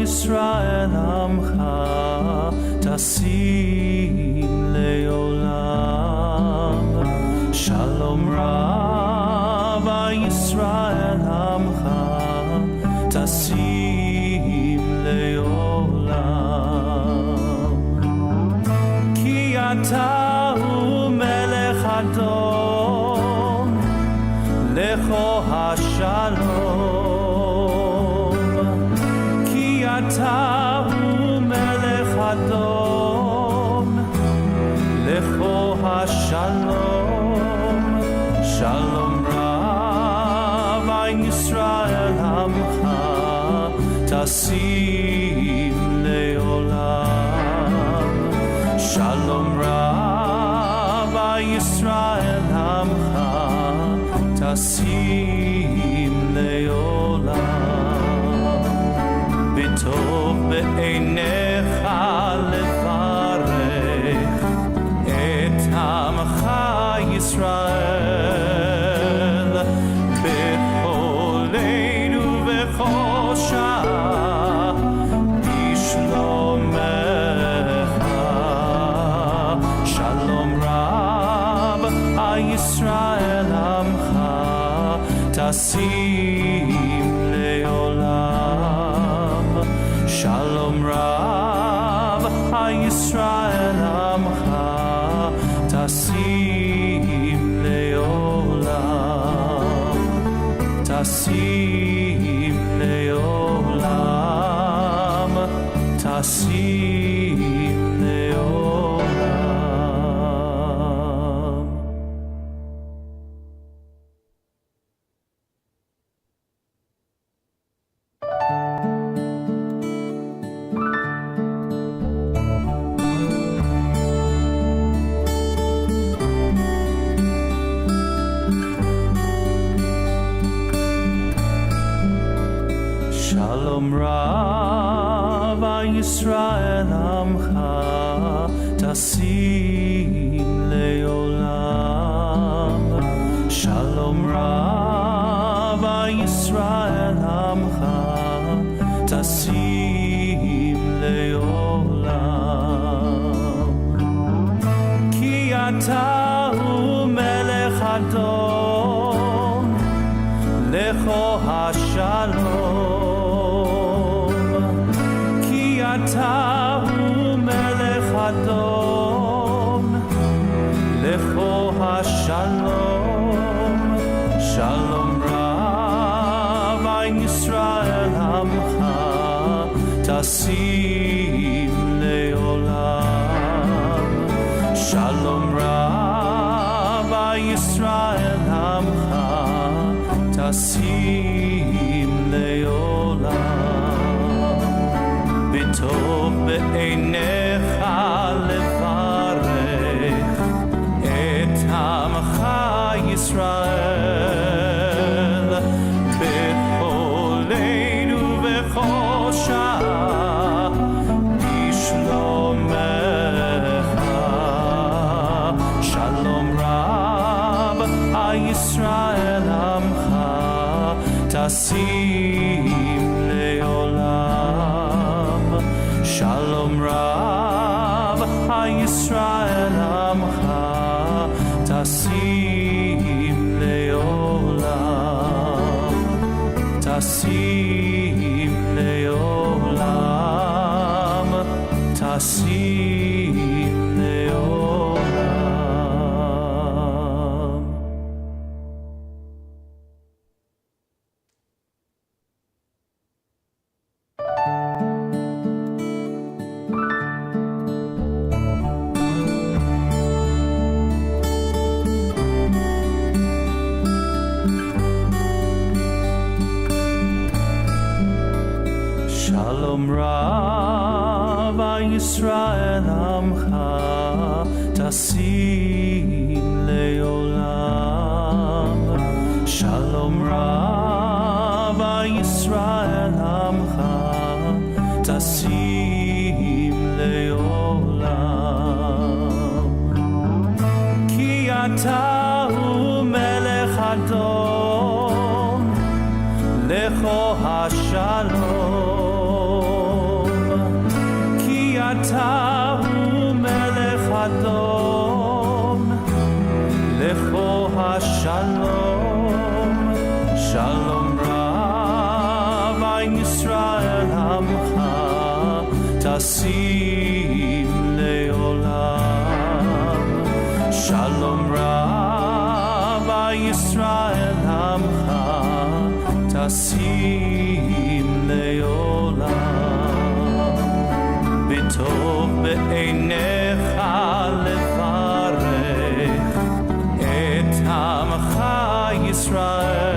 ישראל עמך תשים לעולם. שלום רב ישראל עמך תשים לעולם. כי אתה הוא מלך אדום לכו השלום. כי אתה הוא מלך אדום לכו השלום. שלום רב ישראל עמך תשים לעולם. שלום רב ישראל עמך תשים לעולם. בטוב בעיניך לברך את עמך ישראל בכל עת ובכל שעה בשלומך. שלום רב ישראל עמך תשים לעולם. שלום רב ישראל עמך תשים לעולם. תשים לעולם. תשים לעולם. שלום רב ישראל עמך תשים לעולם. שלום רב ישראל עמך תשים לעולם. כי אתה הוא מלך אדום לכו השלום. כי אתה הוא מלך אדום לכו השלום. שלום רב ישראל עמך תשים לעולם. שלום רב ישראל עמך תשים לעולם. בטוב בעיניך לברך את עמך ישראל בכל עת ובכל שעה בשלומך. שלום רב ישראל עמך תשים לעולם. שלום רב ישראל עמך תשים לעולם. תשים לעולם. תשים לעולם. שלום רב ישראל עמך תשים לעולם. שלום רב ישראל עמך תשים לעולם. כי אתה הוא מלך אדום לכו השלום. אתה הוא מלך אדום, לכו השלום, שלום רב על ישראל עמך, תשים לעולם. שלום רב על ישראל עמך, תשים לעולם. בטוב בעיניך לברך את עמך ישראל.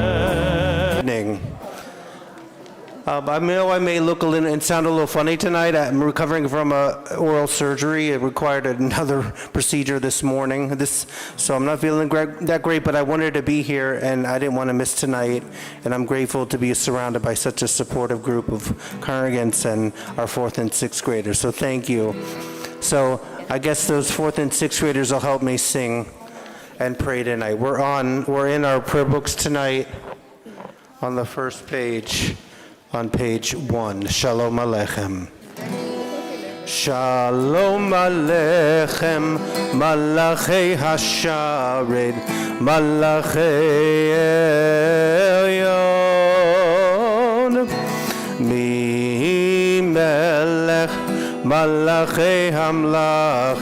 I know I may look a little and sound a little funny tonight. I'm recovering from oral surgery. It required another procedure this morning. So I'm not feeling that great, but I wanted to be here, and I didn't want to miss tonight. And I'm grateful to be surrounded by such a supportive group of congregants and our 4th and 6th graders. So thank you. So I guess those 4th and 6th graders will help me sing and pray tonight. We're in our prayer books tonight on the first page. On page 1, Shalom Aleichem. Shalom Aleichem, Malachei Hashared, Malachei Elyon, Mi Melech, Malachei Hamlach,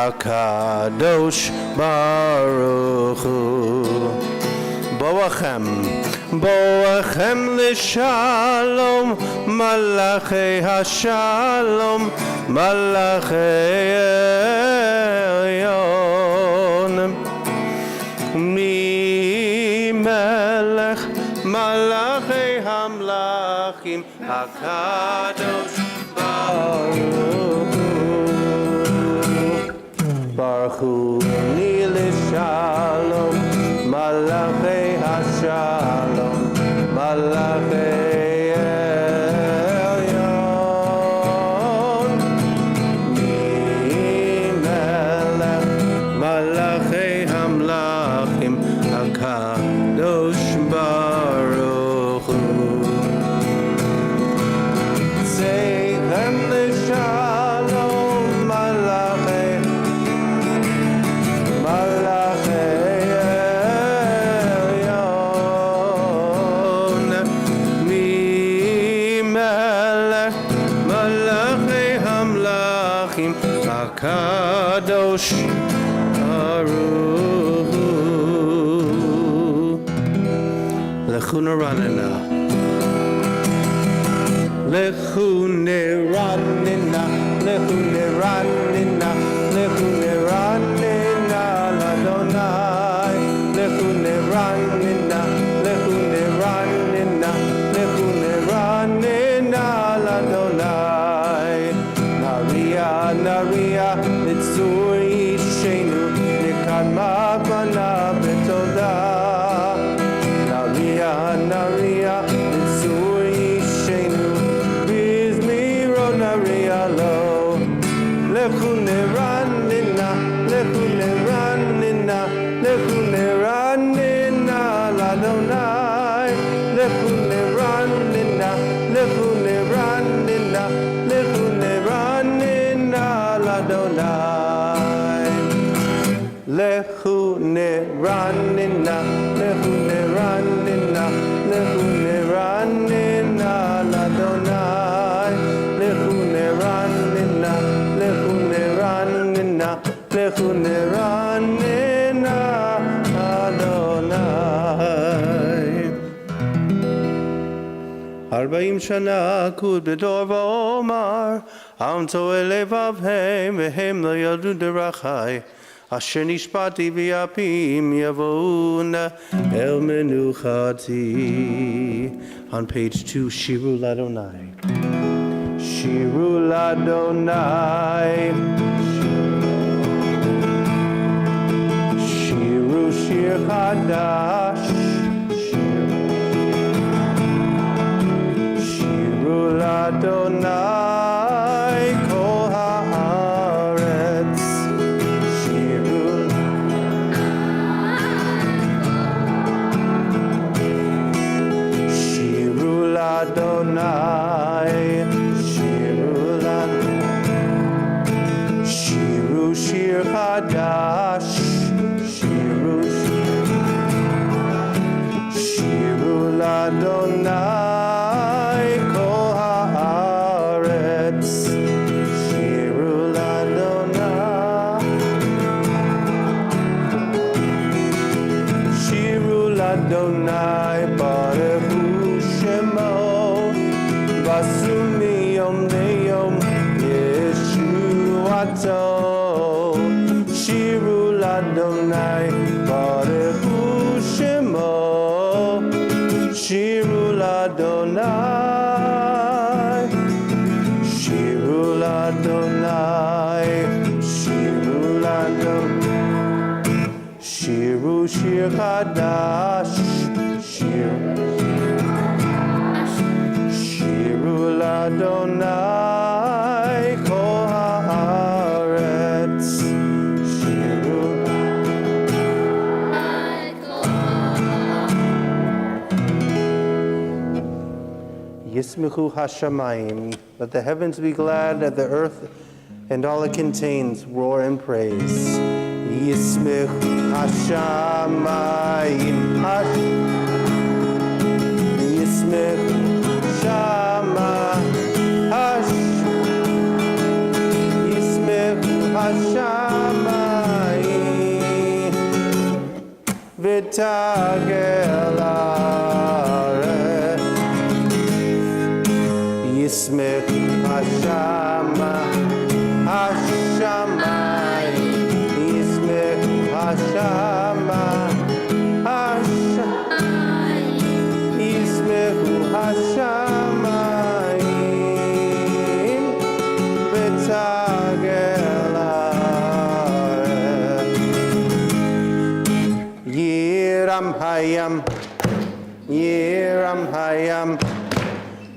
Akadosh Baruch Hu. Boachem l'shalom, Malachei Hashalom, Malachei Elyon. Mi Melech, Malachei Hamlachim, Akadosh Baruch Hu. Baruch Hu ni l'shalom, Malachei Hashalom, Malachei Elyon. Mi Melech, Malachei Hamlachim, Akadosh Baruch Hu. Seichem l'shalom, Malachei Kadosh Baruch Hu. Lechu neranena, lechu neranena, lechu neranena, lechu neranena l'Adonai, lechu neranena, lechu neranena, lechu neranena l'Adonai. Naria, Mitzur Yishenu, Nikadma Bana Betoda. Naria, Mitzur Yishenu, Bizmiro Naria Lo. Lechu neranina, lechu neranina, lechu neranina l'Adonai. Lechu neranina, lechu neranina, lechu neranina l'Adonai. Lechu neranina, lechu neranina, lechu neranina l'Adonai. Lechu neranina, lechu neranina, lechu neranina Adonai. 40 שנה אקוד בדור ואומר, עם טועה לבבהם והם לא ידעו דרכי, אשר נשבעתי ביפים יבואון אל מנוחתי. On page 2, Shiru Ladonai. Shiru Ladonai. Shiru Shir Hadash. Ladonai kol haaretz. Shiru Ladonai, Shiru Ladonai. Shir Chadash, Shiru Ladonai Kol Haaretz, Shiru Ladonai, Shiru Ladonai Baruch Hu Shemo, Basumi Yom Neyom Yeshuato. Shiru Ladonai Baruch Hu Shemo, Shiru Ladonai, Shiru Ladonai, Shiru Ladonai, Shiru Shir Chadash, Shiru Ladonai Kol Haaretz. Yismichu Hashamayim, let the heavens be glad, let the earth and all it contains roar in praise. Yismichu Hashamayim, Yismichu Yismichu Hashamayim, V'tagel Yismech Hashamayim, Yismech Hashamayim, Yismech Hashamayim, V'tagel haaretz. Yiram hayam, Yiram hayam,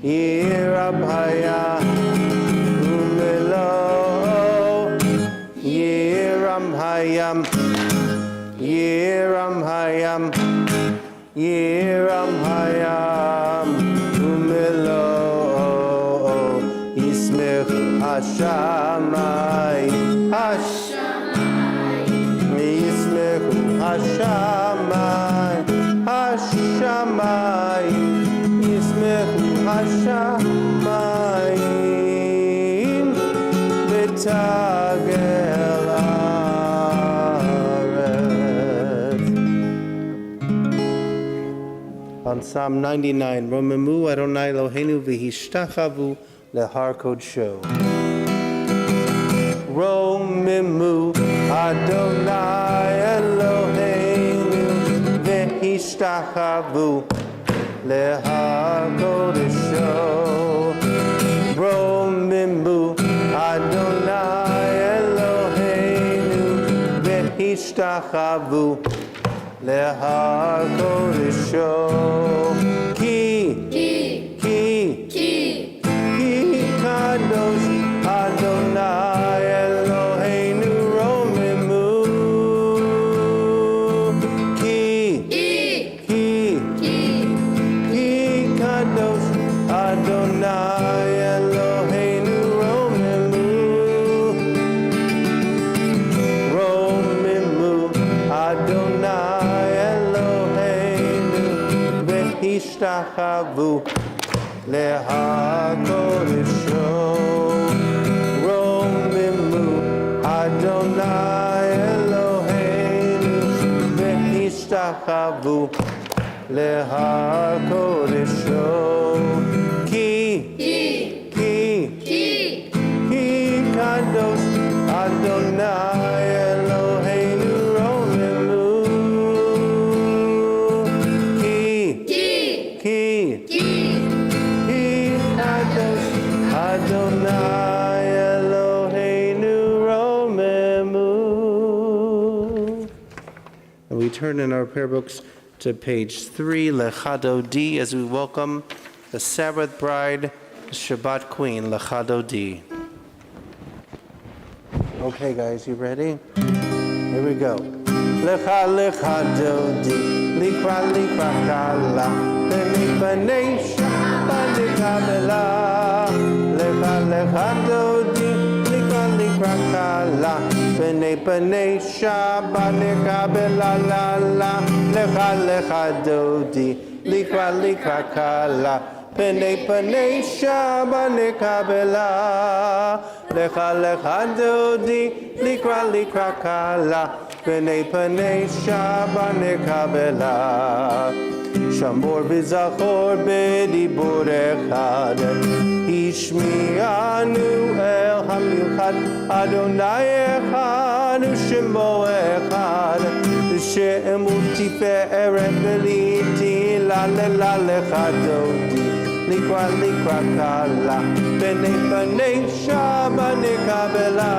Yirab haya umelo, Yiram hayam, Yiram hayam, Yiram hayam umelo, Yismech Hashamayim, Yismech Hashamayim, Hashamayim, Yismech Hashamayim, V'tagel haaretz. On Psalm 99, Romemu Adonai Eloheinu v'hishtachavu lehar kodsho. Romemu Adonai Eloheinu v'hishtachavu Lehar Kodesho, Romimu Adonai Eloheinu V'hishtachavu Lehar Kodesho, Ki Kadosh Adonai Eloheinu Romimu, Adonai Eloheinu Romimu, Adonai Eloheinu v'hishtachavu lehar kodesho. Romimu, Adonai Eloheinu v'hishtachavu lehar kodesho. Kadosh Adonai Eloheinu Romimu, Kadosh Adonai Eloheinu Romimu. And we turn in our prayer books to page 3, Lechado D, as we welcome the Sabbath bride, the Shabbat queen, Lechado D. Okay, guys, you ready? Here we go. Lecha Lechado D, Likra Kala, B'nai Tzedek Lecha Lechado D, Likra Kala. B'nai Shabbat nekabela la la. Lecha lecha dodi. Likra likra kala. B'nai Shabbat nekabela. Lecha lecha dodi. Likra likra kala. B'nai Shabbat nekabela. Shamor v'zachor b'dibur echad. Ishmi'anu el hamichad. Adonai echad u'shemo echad. She'emu tiferet v'liti la lecha dodi. Likra likra kala. B'nai Shabbat nekabela.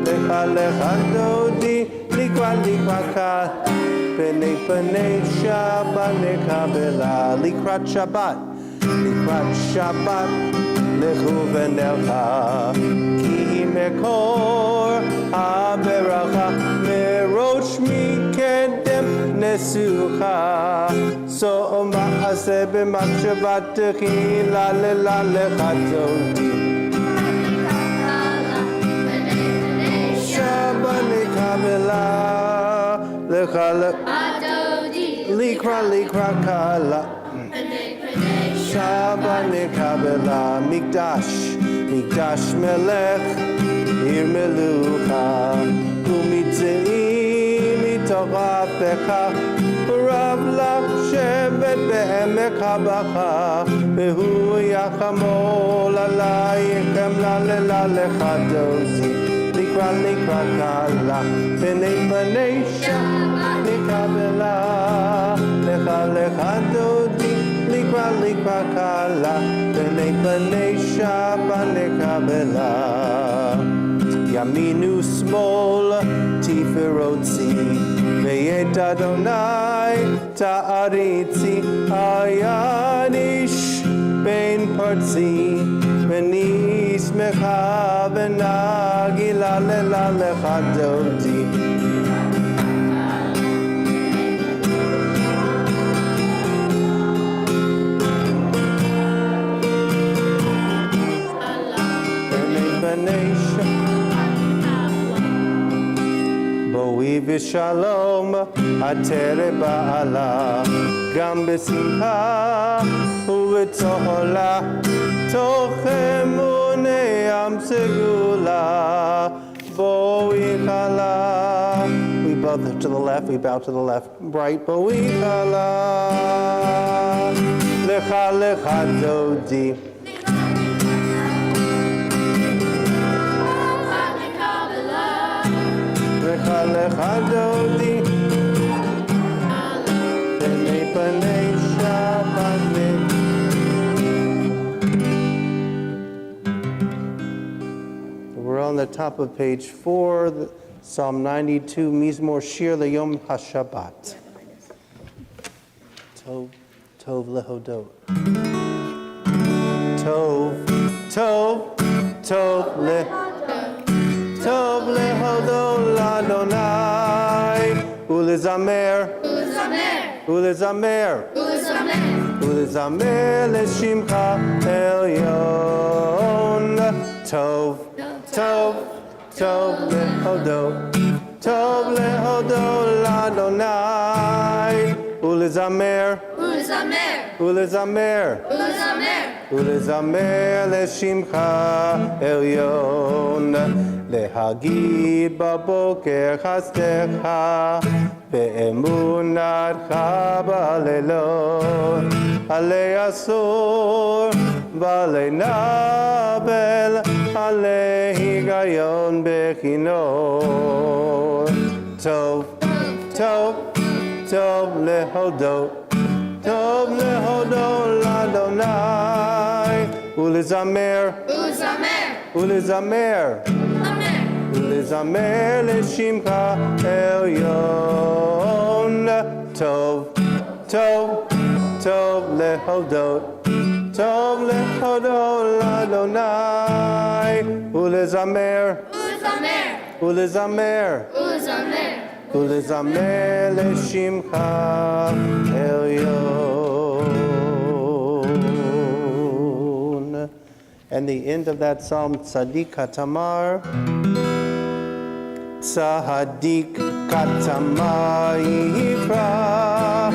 Lecha lecha dodi. Likra likra kala. B'nai Shabbat nekabela. Likrat Shabbat. Likrat Shabbat. Lechu v'nelcha. Ki mekor ha'beracha. Merosh mikedem nesucha. So ma'aseh b'machshavatechi la lecha dodi. Shabbat nekabela. Lecha likra likra kala. Shabbat nekabela. Mikdash melech ir melucha. Umitzei mitoch apecha. Rav lach shevet be'emek habacha. Vehu yachamol alayichem la lecha dozi. Likra likra kala. B'nai Shabbat nekabela. Lecha lecha dodi. Likra likra kala. B'nai Shabbat nekabela. Yaminu smol tiferotzi. Ve'et Adonai ta'aritzi. Ayanish ben partzi. V'nis mecha v'nagi la lecha dodi. Boi v'shalom atere ba'ala. Gam b'simcha u'v'tohola. Tochem u'ne'am segula. Boi chala. We bow to the left, we bow to the left. Right, boi chala. Lecha lecha dodi. Lecha dodi. B'nai Shabbat We're on the top of page 4, Psalm 92, Mizmor Shir L'Yom HaShabbat. Tov lehodot. Tov lehodot l'Adonai. Ulezamer l'shimcha elyon. Tov lehodot l'Adonai. Ulezamer l'shimcha elyon. Lehagid baboker chastecha. Be'emunatcha ba'lelot. Alei asur v'alei nabel. Alei higayon bechinot. Tov lehodot. Tov lehodot l'Adonai. Ulezamer l'shimcha elyon. Tov lehodot. Tov lehodot l'Adonai. Ulezamer l'shimcha elyon. And the end of that psalm, Tzadik HaTamar. Sahadik Katama Yifra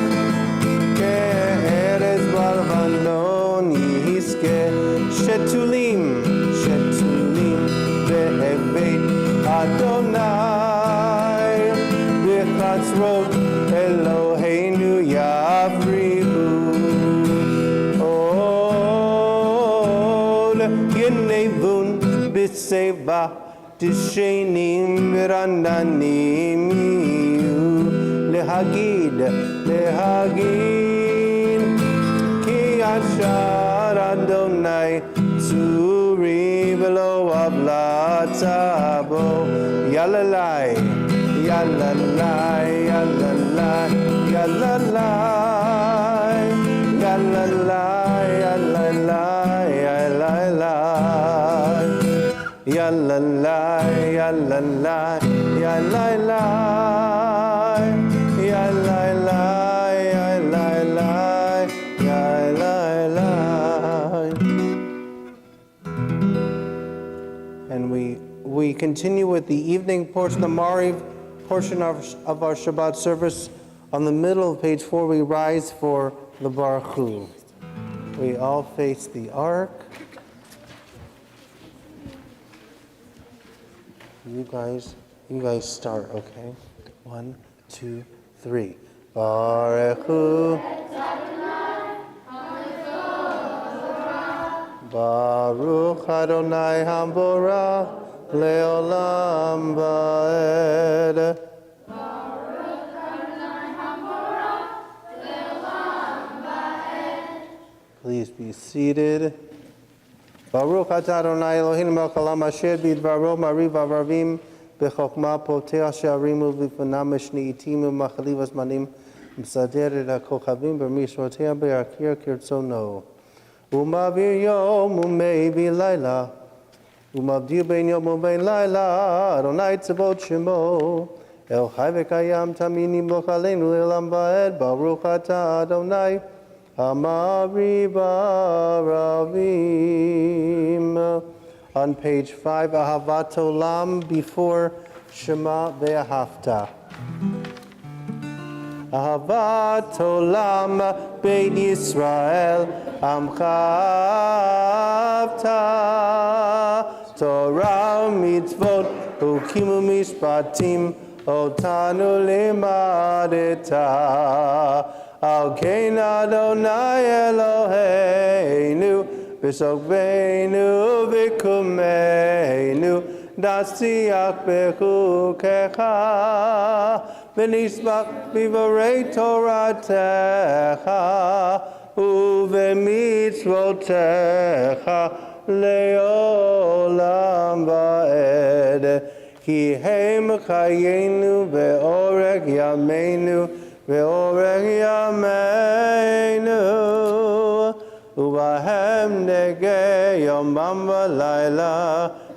Ke'erez Balvanon Yiske Shetulim Ve'ebeit Adonai B'chatzrot Eloheinu Yavrihu Ol Yenevun B'seva Tishenim V'randanim Lehagid Ki Ashar Adonai Tzuri V'lo Avlatabo Yalalai Yalalai Yalalai Yalalai Yalalai Yalalai Yalalai Yalalai Yalalai Yalalai Yalalai Yalalai. And we continue with the evening portion, the Mariv portion of our Shabbat service. On the middle of page 4, we rise for the Baruch Hu. We all face the ark. You guys start, okay? 1, 2, 3. Baruch Hu. Baruch Adonai Hamborah Leolam Vaed. Baruch Adonai Hamborah Leolam Vaed. Please be seated. Baruch atah Adonai Eloheinu melech haolam asher bidbaro mariv avravim bechokma poteh she'arim u'bifanav mishni'itim u'machaliv azmanim m'sader et ha'kochavim b'mishrotea be'akir kirtzono u'mavir yom u'mei b'layla u'mavdir bein yom u'bein layla Adonai tzavot shemo el chai v'kayam tamid nimloch aleinu le'olam va'ed Baruch atah Adonai Amari Baravim. On page 5, Ahavat Olam before Shema Ve'ahavta. Ahavat Olam Beit Yisrael Amchavta Torah Mitzvot Ukimu Mishpatim Otanu Limadeta Al Kein Adonai Eloheinu B'sokveinu v'kumeinu Nasiach b'chukecha V'nismach b'vorei Toratecha U'v'mitzvotecha Le'olam va'ed Ki hem chayenu ve'orech yameinu Ve'orech yameinu Ubahem nege yomam v'layla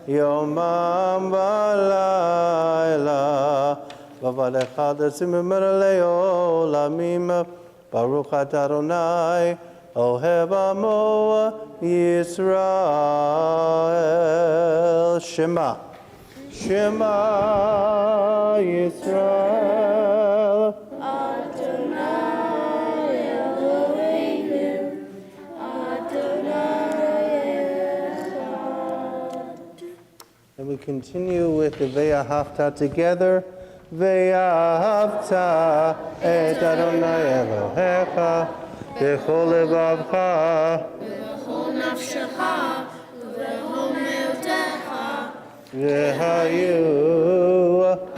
Yomam v'layla V'avad echad etzimim le'olamim Baruch atah Adonai Ohev amo Yisrael Shema Shema Yisrael And we continue with the Ve'ahavta together. Ve'ahavta et Adonai Elohecha b'chol levavcha V'chol nafshecha v'chol me'otecha v'hayu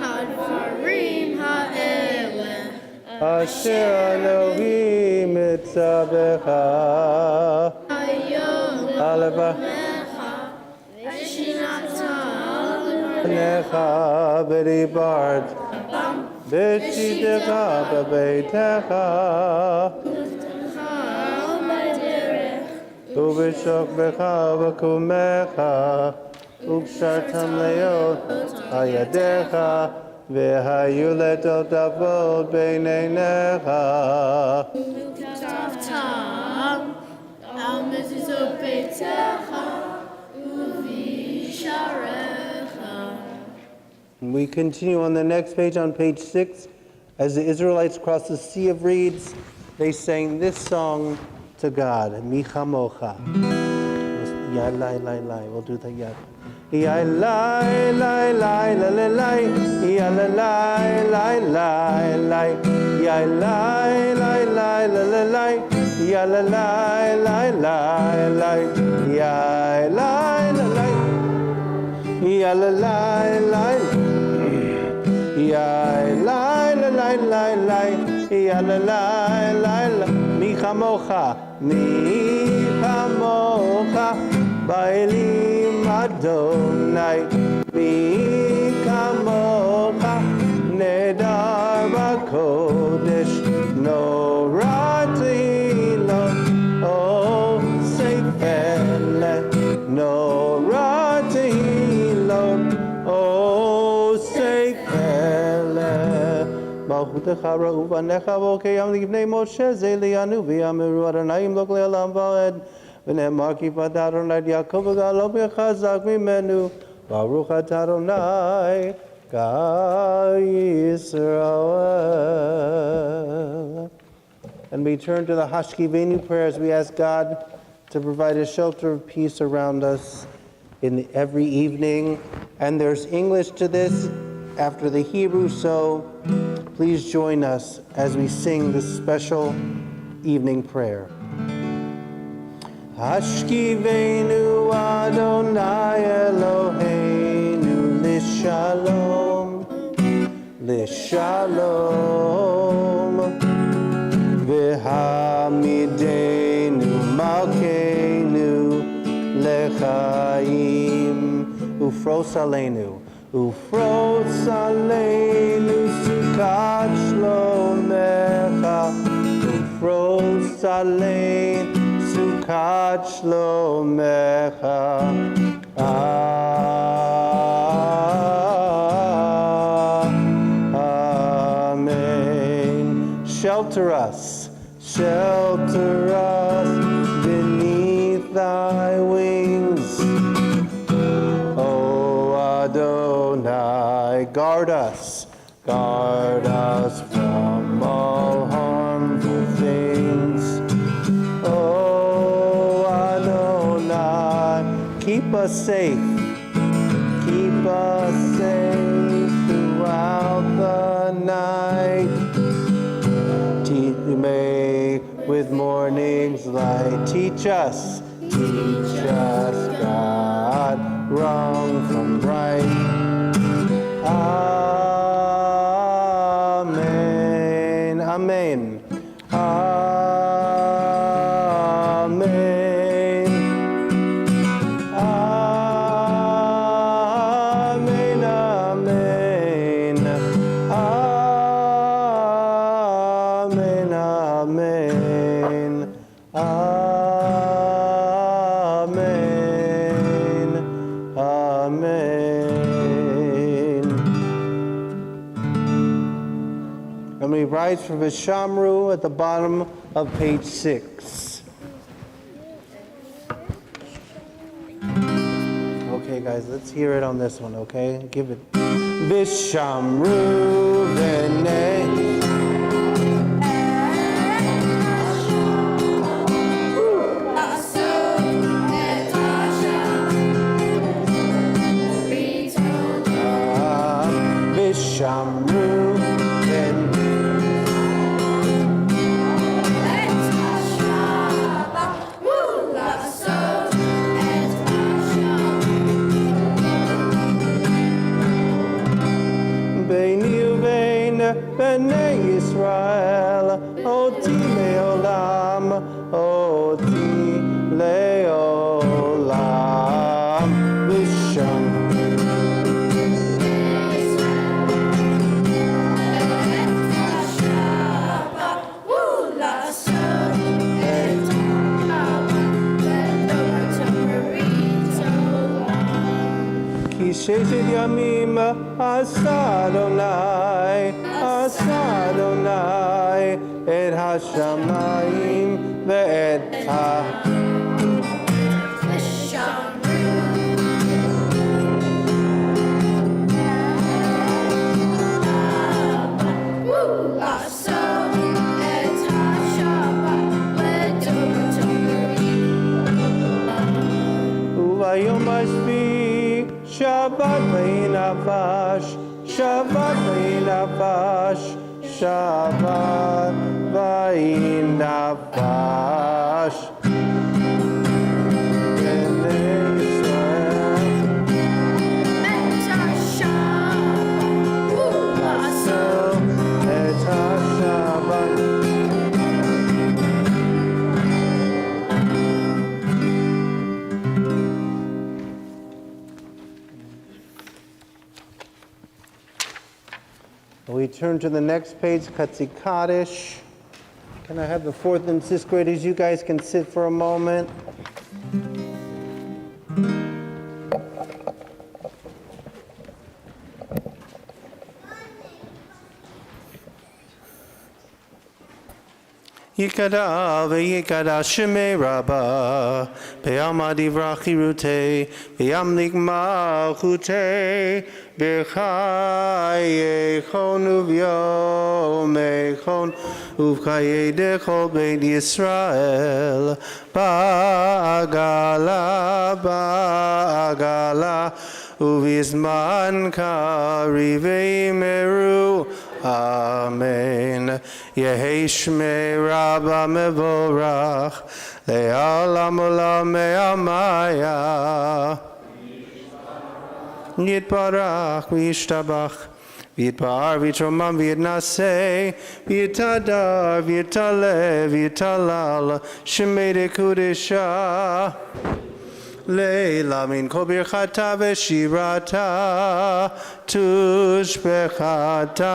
hadvarim ha'ele asher Elohim mitzavecha hayom aleva Necha v'dibart b'shitecha b'beitecha u'b'shokbecha v'kumecha u'kshartam leot hayadecha v'hayu letot avot b'neinecha U'ktavtam al mezuzot beitecha u'visharecha We continue on the next page, on page 6. As the Israelites crossed the Sea of Reeds, they sang this song to God, Mi Chamocha. Ya lai lai lai. We'll do the yad. Ya lai lai lai la la lai. Ya la lai lai lai lai. Ya lai lai lai la la lai. Ya la lai lai lai lai. Ya lai la lai. Ya la lai lai. Ya lai la lai lai lai. Ya la lai lai lai. Mi chamocha. Mi chamocha. Bailim Adonai, mi kamocha, nedar b'kodesh, norati lo, o seifele, norati lo, o seifele. Malchutecha ra'u v'necha v'okeyam livnei Moshe zelianu v'yameru Adonai lo le'olam va'ed. ונאמר כי פדה אדוני את יעקב וגאלו בחזק ממנו ברוך אתה אדוני God Yisrael. And we turn to the Hashkivenu prayer as we ask God to provide a shelter of peace around us in every evening. And there's English to this after the Hebrew, so please join us as we sing this special evening prayer. Hashkivenu Adonai Eloheinu Lishalom, Lishalom, V'hamidenu Malkeinu Lechaim, Ufros Aleinu, Ufros Aleinu Sukat Shlomecha, Ufros Aleinu Sukat Shlomecha. Amen. Shelter us beneath thy wings. O Adonai, guard us from all harmful things. Keep us safe throughout the night. May with morning's light teach us, God, wrong from right. Amen, amen, amen. Rise for Vishamru at the bottom of page 6. Okay, guys, let's hear it on this one, okay? Give it. Vishamru v'nei. Vishamru v'nei. B'nai Yisrael, oti le'olam, oti le'olam, v'sham. Ki sheshet yamim asa Adonai, et hashamayim ve'et Bayom Ashvi, Shabbat Vayinafash, Shabbat Vayinafash, Shabbat Vayinafash. We turn to the next page, Katsi Kaddish. Can I have the 4th and 6th graders? You guys can sit for a moment. Yikada v'yikada shemei rabba be'amad ivrachi rute be'amlik malchute b'chayechon uv'yomechon uv'chaye dechol beit Yisrael ba'agala uv'izman karivei meru. Amen. Yehi Shmei Rabba Mevorach Le'olam Olam Me'amaya Yitbarach V'yishtabach V'yitbar V'yitromam V'yitnaseh V'yitadar V'yitaleh V'yitalal Shemei Dekudesha Leila min kol birchata v'shirata tushbechata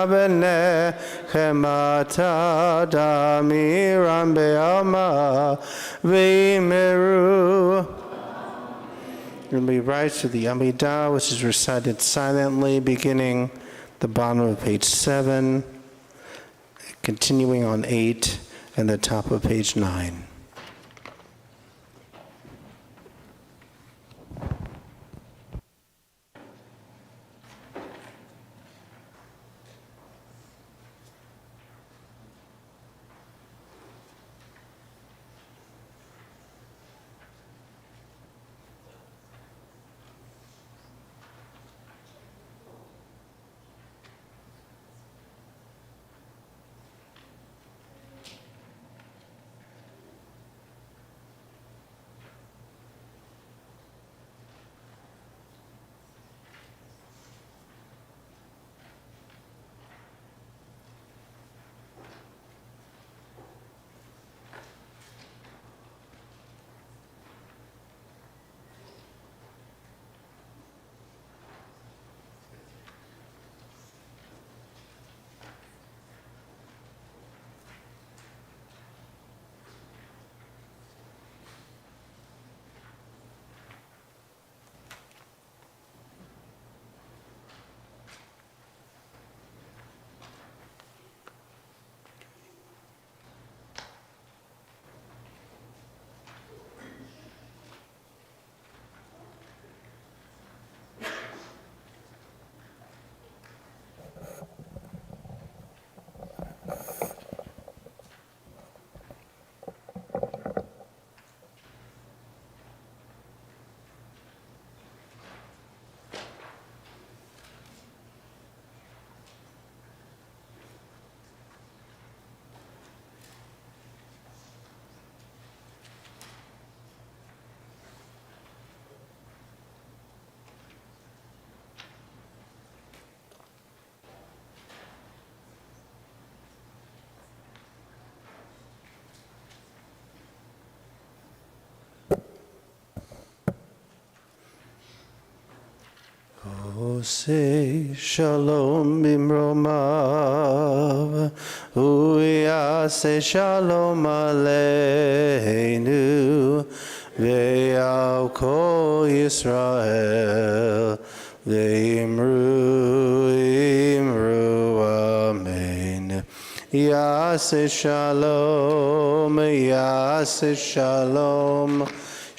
v'nechemata damiram be'alma v'imeru. And we rise to the Amidah, which is recited silently, beginning the bottom of page 7, continuing on 8, and the top of page 9. Say shalom bimromav, uyase shalom aleinu, ve'al kol Yisrael, ve'imru amen. Yase shalom,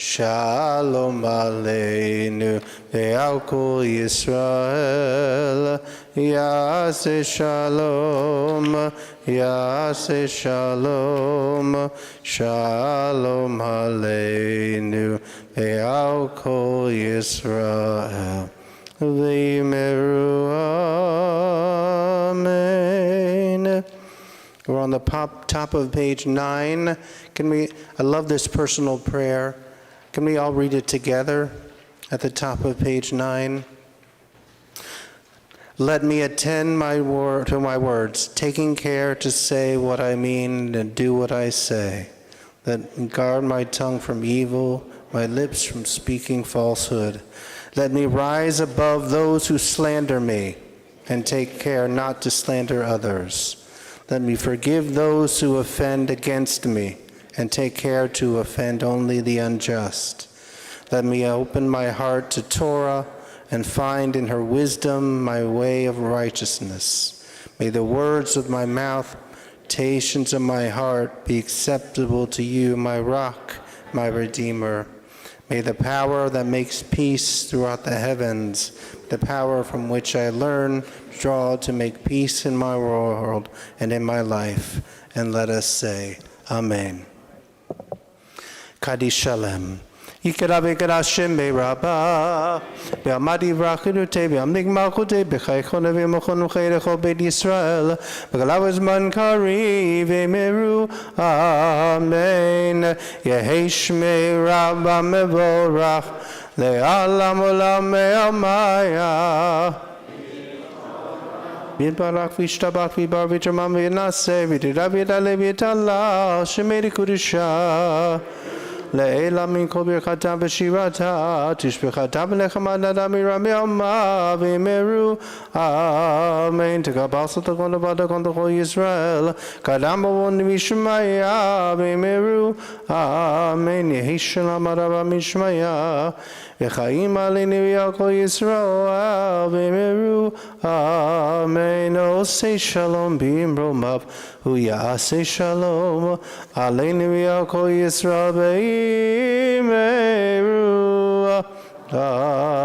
Shalom aleinu ve'al kol Yisrael, Yaseh Shalom, Yaseh Shalom, Shalom Aleinu, Ve'al Kol Yisrael, V'yimeru Amen. We're on the top of page 9. I love this personal prayer. Can we all read it together at the top of page 9? Let me attend to my words, taking care to say what I mean and do what I say. Let me guard my tongue from evil, my lips from speaking falsehood. Let me rise above those who slander me and take care not to slander others. Let me forgive those who offend against me and take care to offend only the unjust. Let me open my heart to Torah and find in her wisdom my way of righteousness. May the words of my mouth, meditations of my heart be acceptable to you, my rock, my redeemer. May the power that makes peace throughout the heavens, the power from which I learn, draw to make peace in my world and in my life. And let us say, Amen. Kaddish Shalem. Yikra v'ikra Hashem be'rabah, be'amadi v'achidute, be'amdik malchute, be'chaychone v'mochon v'chayrecho beit Yisrael, be'galav zman kari v'meru, Amen. Yehi shmei Rabba mevorach, le'alam olam me'amaya. V'yitbarach v'yishtabach v'yibar v'yitramam v'yinaseh, v'yitira v'yitale v'yitala, shemei l'kudusha. Le'ela min kol birchata v'shirata, tishbechata v'lechamada mirami alma v'meru, Amen. Tekabal sotakon levada kon tachol Yisrael, kadam b'von mishmaya v'meru, Amen. Yehi shalom arava mishmaya, v'chaim aleinu v'yal kol Yisrael v'meru, Amen. Osei shalom b'imromav, hu ya'aseh shalom, aleinu v'yal kol Yisrael v'meru, Amen.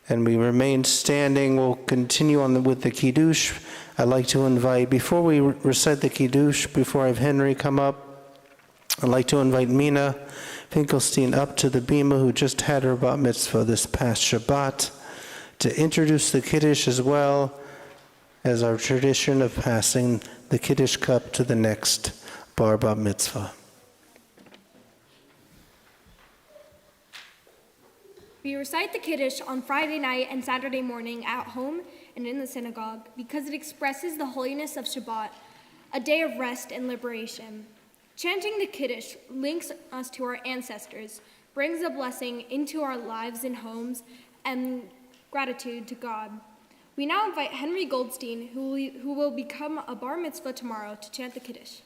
And we remain standing. We'll continue on with the Kiddush. I'd like to invite, before we recite the Kiddush, before I have Henry come up, I'd like to invite Mina Finkelstein up to the bima, who just had her bat mitzvah this past Shabbat, to introduce the Kiddush as well as our tradition of passing the Kiddush cup to the next bar bat mitzvah. We recite the Kiddush on Friday night and Saturday morning at home and in the synagogue because it expresses the holiness of Shabbat, a day of rest and liberation. Chanting the Kiddush links us to our ancestors, brings a blessing into our lives and homes, and gratitude to God. We now invite Henry Goldstein, who will become a bar mitzvah tomorrow, to chant the Kiddush.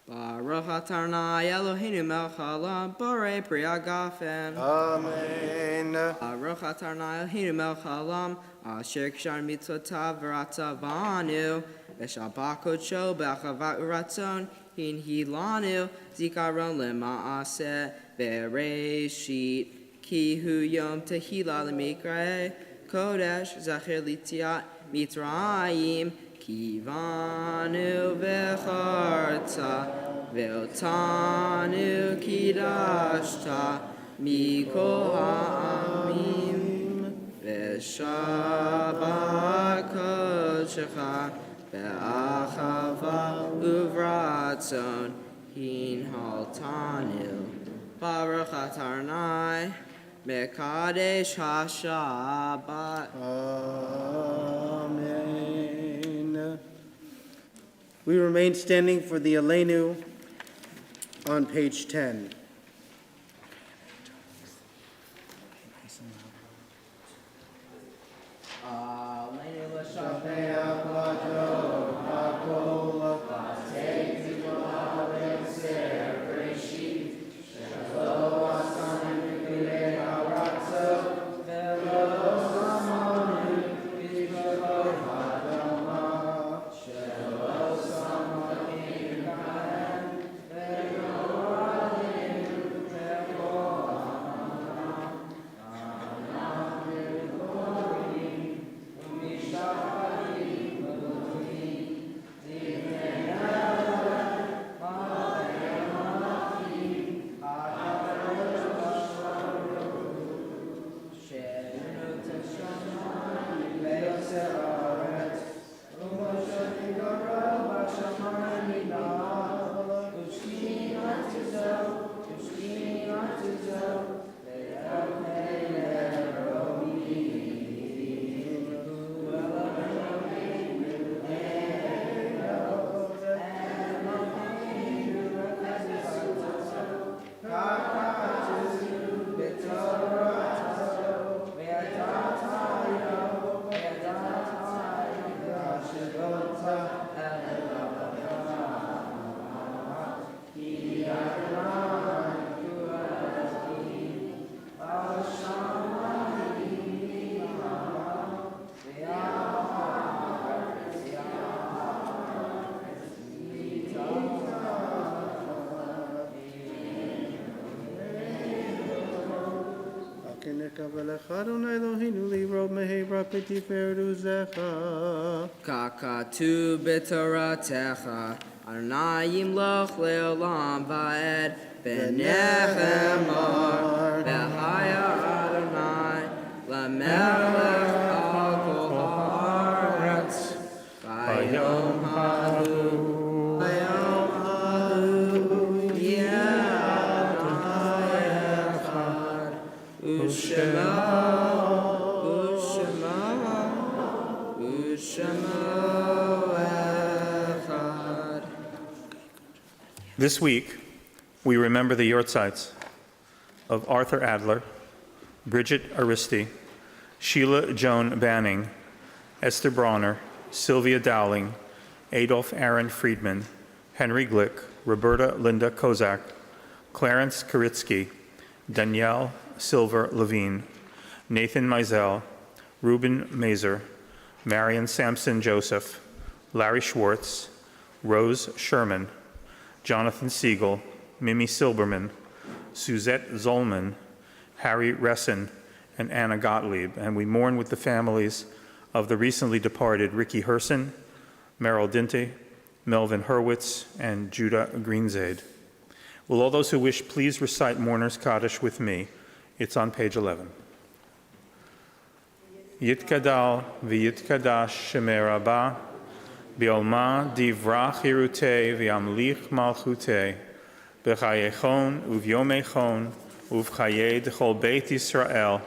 Baruch atah Eloheinu melech haolam, borei pri hagafen. Amen. Baruch atah Eloheinu melech haolam, asher kshar mitzvotav v'ratzavanu, v'shabbat kodsho b'achavat u'ratzon, hinhilanu, zikaron lema'aseh v'reishit, ki hu yom tehila l'mikrei, kodesh zacher l'tziat mitzrayim, Kivanu v'charta, ve'otanu kidashta, mikol ha'amim, ve'shabbat kodshecha, ve'achava uvratzon, hinhaltanu, baruch atarnai, mekadesh ha'shabbat. Amen. We remain standing for the Aleinu on page 10. Kakatu b'toratecha, Adonai yimloch le'olam va'ed, B'nechem or, V'haya Adonai, Lamelech al kol haaretz, V'yom ha'hu, V'yom ha'hu, Yeh Adonai echad, U'shema, This week, we remember the Yortzites of Arthur Adler, Bridget Aristi, Sheila Joan Banning, Esther Bronner, Sylvia Dowling, Adolf Aaron Friedman, Henry Glick, Roberta Linda Kozak, Clarence Karitsky, Danielle Silver Levine, Nathan Mizell, Reuben Mazer, Marion Sampson Joseph, Larry Schwartz, Rose Sherman, Jonathan Siegel, Mimi Silberman, Suzette Zollman, Harry Resson, and Anna Gottlieb. And we mourn with the families of the recently departed Ricky Herson, Merrill Dinte, Melvin Hurwitz, and Judah Greenzade. Will all those who wish please recite Mourner's Kaddish with me? It's on page 11. Yitkadal v'yitkadash shemei Rabbah, Biolma divrach hirutei v'yamlich malchutei, b'chayechon uvyomechon uv'chayei d'chol beit Yisrael,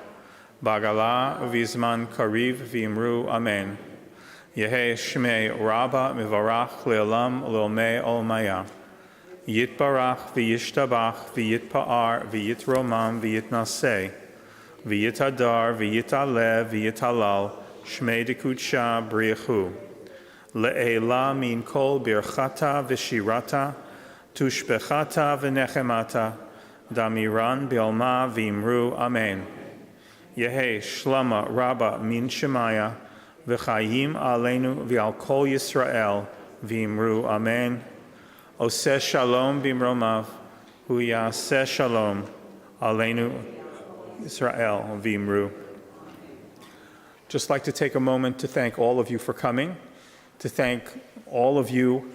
b'agala v'zman kariv v'imru amen. Yehei shmei Rabba mivarach le'olam le'omei olmaya. Yitbarach v'yishtabach v'yitpa'ar v'yitromam v'yitnaseh, v'yitadar v'yitalev v'yitalal, shmei dekudsha briachu. Le'ela min kol birchata v'shirata, tushbechata v'nechemata, damiran bi'olma v'imru amen. Yehei shlama rabba min shemaya, v'chayim aleinu v'al kol Yisrael, v'imru amen. Oseh shalom b'imromav, hu yaseh shalom aleinu Yisrael, v'imru. Just like to take a moment to thank all of you for coming, to thank all of you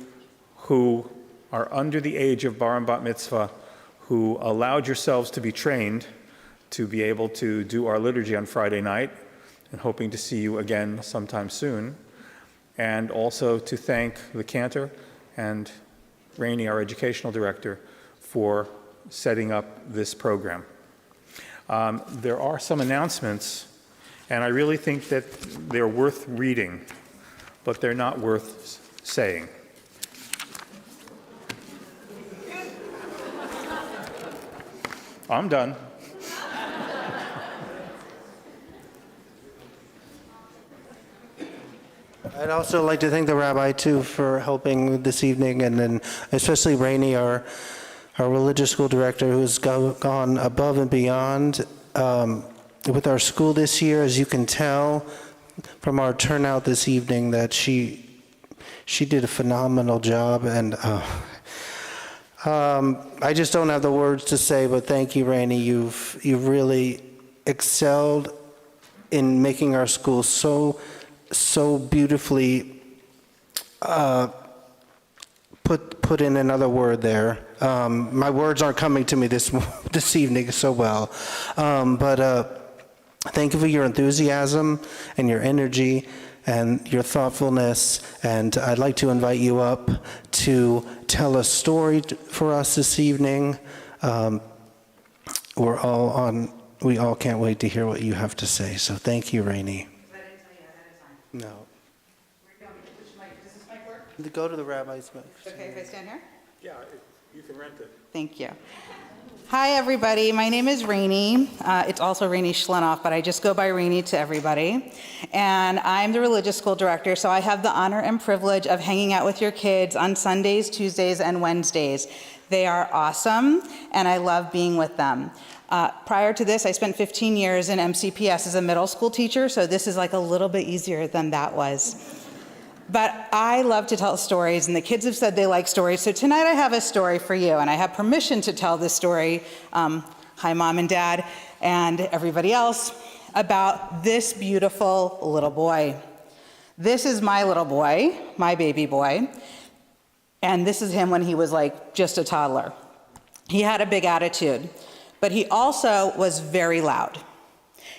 who are under the age of bar and bat mitzvah, who allowed yourselves to be trained to be able to do our liturgy on Friday night, and hoping to see you again sometime soon. And also to thank the cantor and Rainey, our educational director, for setting up this program. There are some announcements, and I really think that they're worth reading, but they're not worth saying. I'm done. I'd also like to thank the rabbi, too, for helping this evening, and then especially Rainey, our religious school director, who's gone above and beyond with our school this year. As you can tell from our turnout this evening, that she did a phenomenal job, and I just don't have the words to say, but thank you, Rainey. You've really excelled in making our school so beautifully put in another word there. My words aren't coming to me this evening so well, but thank you for your enthusiasm and your energy and your thoughtfulness, and I'd like to invite you up to tell a story for us this evening. We all can't wait to hear what you have to say, so thank you, Rainey. No. Does this mic work? Go to the rabbi's mic. Okay, if I stand here? Yeah, you can rent it. Thank you. Hi, everybody. My name is Rainey. It's also Rainey Schlenoff, but I just go by Rainey to everybody. And I'm the religious school director, so I have the honor and privilege of hanging out with your kids on Sundays, Tuesdays, and Wednesdays. They are awesome, and I love being with them. Prior to this, I spent 15 years in MCPS as a middle school teacher, so this is like a little bit easier than that was. But I love to tell stories, and the kids have said they like stories, so tonight I have a story for you, and I have permission to tell this story. Hi, Mom and Dad. and everybody else about this beautiful little boy. This is my little boy, my baby boy, and this is him when he was like just a toddler. He had a big attitude, but he also was very loud.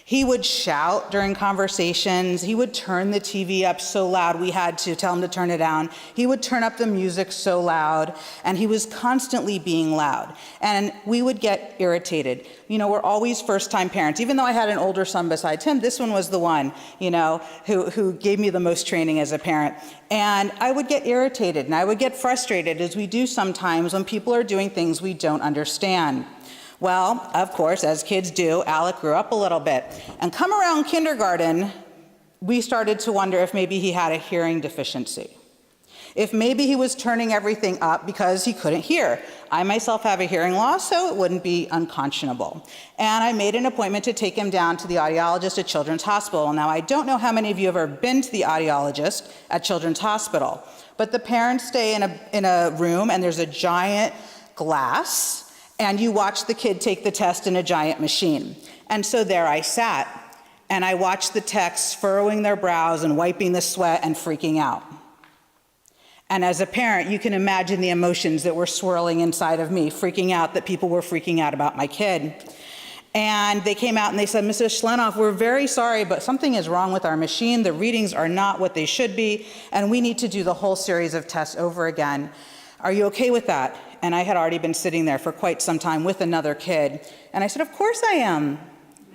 He would shout during conversations. He would turn the TV up so loud we had to tell him to turn it down. He would turn up the music so loud, and he was constantly being loud. And we would get irritated. You know, we're always first-time parents. Even though I had an older son besides him, this one was the one, you know, who gave me the most training as a parent. And I would get irritated, and I would get frustrated, as we do sometimes when people are doing things we don't understand. Well, of course, as kids do, Alec grew up a little bit. And come around kindergarten, we started to wonder if maybe he had a hearing deficiency. If maybe he was turning everything up because he couldn't hear. I myself have a hearing loss, so it wouldn't be unconscionable. And I made an appointment to take him down to the audiologist at Children's Hospital. Now, I don't know how many of you have ever been to the audiologist at Children's Hospital, but the parents stay in a room, and there's a giant glass, and you watch the kid take the test in a giant machine. And so there I sat, and I watched the techs furrowing their brows and wiping the sweat and freaking out. And as a parent, you can imagine the emotions that were swirling inside of me, freaking out that people were freaking out about my kid. And they came out and they said, Mrs. Schlenoff, we're very sorry, but something is wrong with our machine. The readings are not what they should be, and we need to do the whole series of tests over again. Are you okay with that? And I had already been sitting there for quite some time with another kid. And I said, of course I am.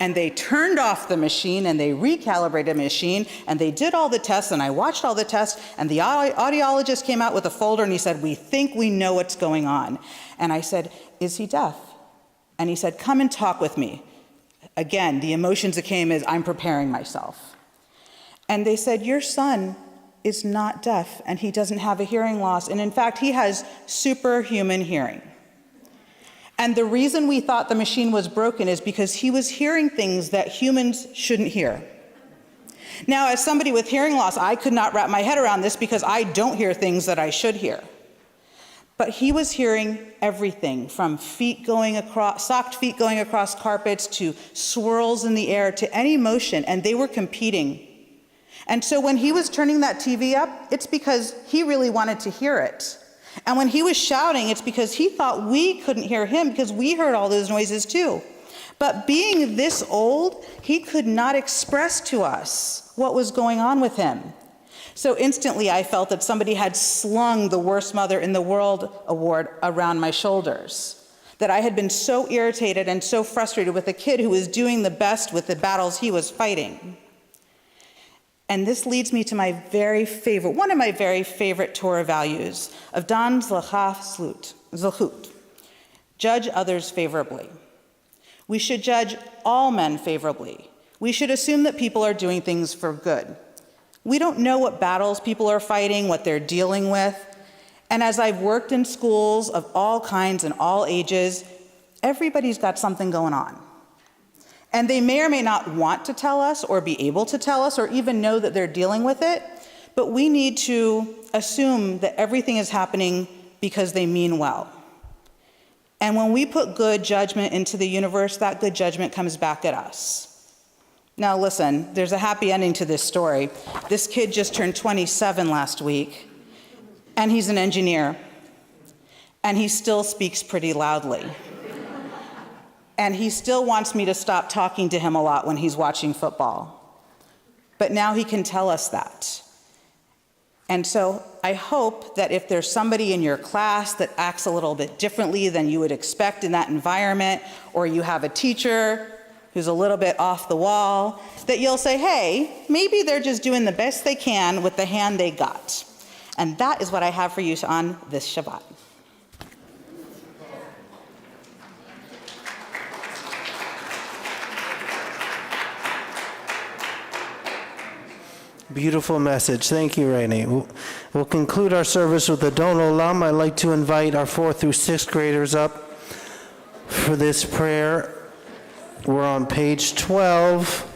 And they turned off the machine, and they recalibrated the machine, and they did all the tests, and I watched all the tests, and the audiologist came out with a folder, and he said, we think we know what's going on. And I said, is he deaf? And he said, come and talk with me. Again, the emotions that came is, I'm preparing myself. And they said, your son is not deaf, and he doesn't have a hearing loss, and in fact, he has superhuman hearing. And the reason we thought the machine was broken is because he was hearing things that humans shouldn't hear. Now, as somebody with hearing loss, I could not wrap my head around this because I don't hear things that I should hear. But he was hearing everything from socked feet going across carpets to swirls in the air to any motion, and they were competing. And so when he was turning that TV up, it's because he really wanted to hear it. And when he was shouting, it's because he thought we couldn't hear him because we heard all those noises too. But being this old, he could not express to us what was going on with him. So instantly I felt that somebody had slung the Worst Mother in the World award around my shoulders. That I had been so irritated and so frustrated with a kid who was doing the best with the battles he was fighting. And this leads me to one of my very favorite Torah values of Dan Zlachut, judge others favorably. We should judge all men favorably. We should assume that people are doing things for good. We don't know what battles people are fighting, what they're dealing with. And as I've worked in schools of all kinds and all ages, everybody's got something going on. And they may or may not want to tell us or be able to tell us or even know that they're dealing with it, but we need to assume that everything is happening because they mean well. And when we put good judgment into the universe, that good judgment comes back at us. Now listen, there's a happy ending to this story. This kid just turned 27 last week, and he's an engineer, and he still speaks pretty loudly. And he still wants me to stop talking to him a lot when he's watching football. But now he can tell us that. And so I hope that if there's somebody in your class that acts a little bit differently than you would expect in that environment, or you have a teacher who's a little bit off the wall, that you'll say, hey, maybe they're just doing the best they can with the hand they got. And that is what I have for you on this Shabbat. Beautiful message. Thank you, Rainey. We'll conclude our service with the Don Olam. I'd like to invite our 4th through 6th graders up for this prayer. We're on page 12.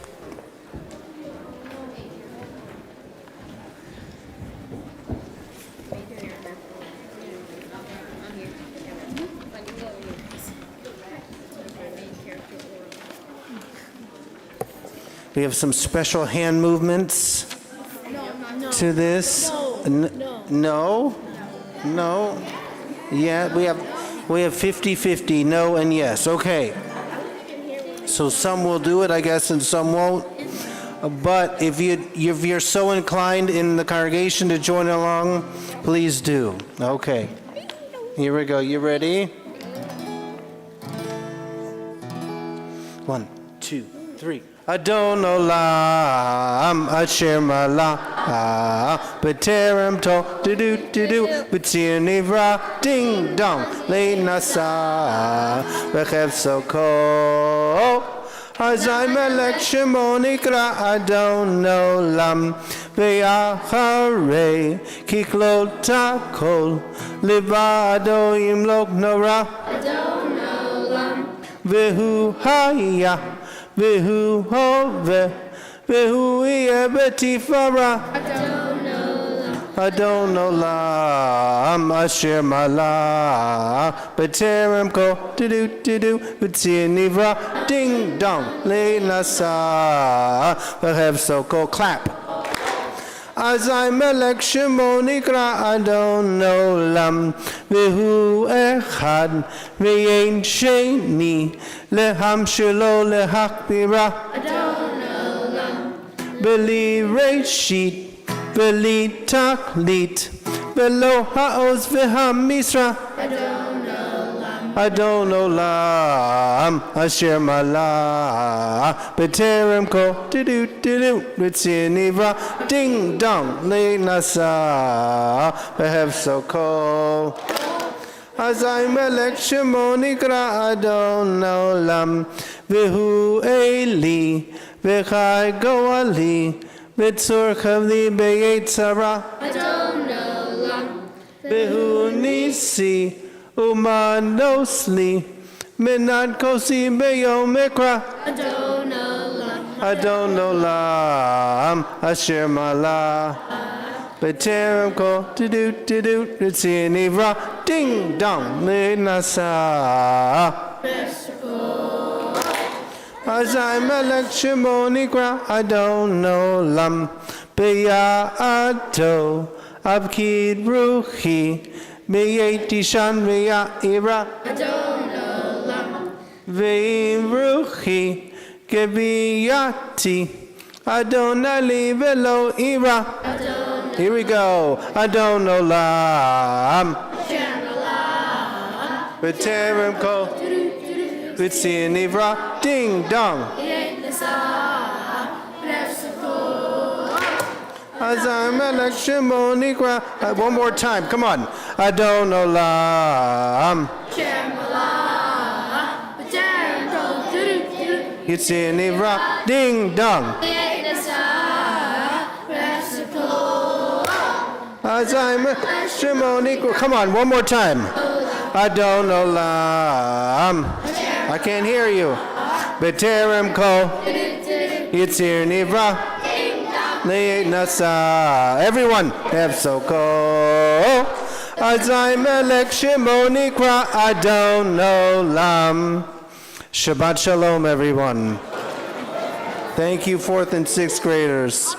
we have some special hand movements to this. No? No? Yeah, we have 50-50, no and yes. Okay. So some will do it, I guess, and some won't. But if you're so inclined in the congregation to join along, please do. Okay. Here we go. You ready? 1, 2, 3. Adon olam asher malach b'terem tol do b'tzir nivra ding dong le'nasa v'chev soko azay melech shemo nikra adon olam ve'acharei kiklot takol livado yimlok nora Adon olam. vehu haya Vehu hove, vehu yeh betifara. Adon olam asher malach b'terem kol do b'tzir nivra ding dong le'nasa v'chev soko. Clap. Azay melech shemo nikra adon olam vehu echad ve'ein sheni lehamshelo lehakbira Adon olam. beli reshit beli taklit belo ha'oz v'hamisra Adon olam asher malach b'terem kol do b'tzir nivra ding dong le'nasa v'chev soko azay melech shemo nikra adon olam vehu eli v'chai goali v'tzur chavli beyetzara Adon olam. vehu nisi umanosli minad kosi beyom mikra Adon olam. Adon olam asher malach b'terem kol do b'tzir nivra ding dong le'nasa azay melech shemo nikra adon olam b'ya'ato abkid ruchi b'yetishan v'ya'ira Adon olam. ve'im ruchi kebiyati Adonai velo ira. Here we go. Adon olam b'terem kol b'tzir nivra ding dong azay melech shemo nikra. One more time. Come on. Adon olam b'tzir nivra ding dong azay melech shemo nikra. Come on. One more time. Adon olam. I can't hear you. B'terem kol b'tzir nivra le'nasa. Everyone, have soko. Azay melech shemo nikra adon olam. Shabbat shalom, everyone. Thank you, 4th and 6th graders.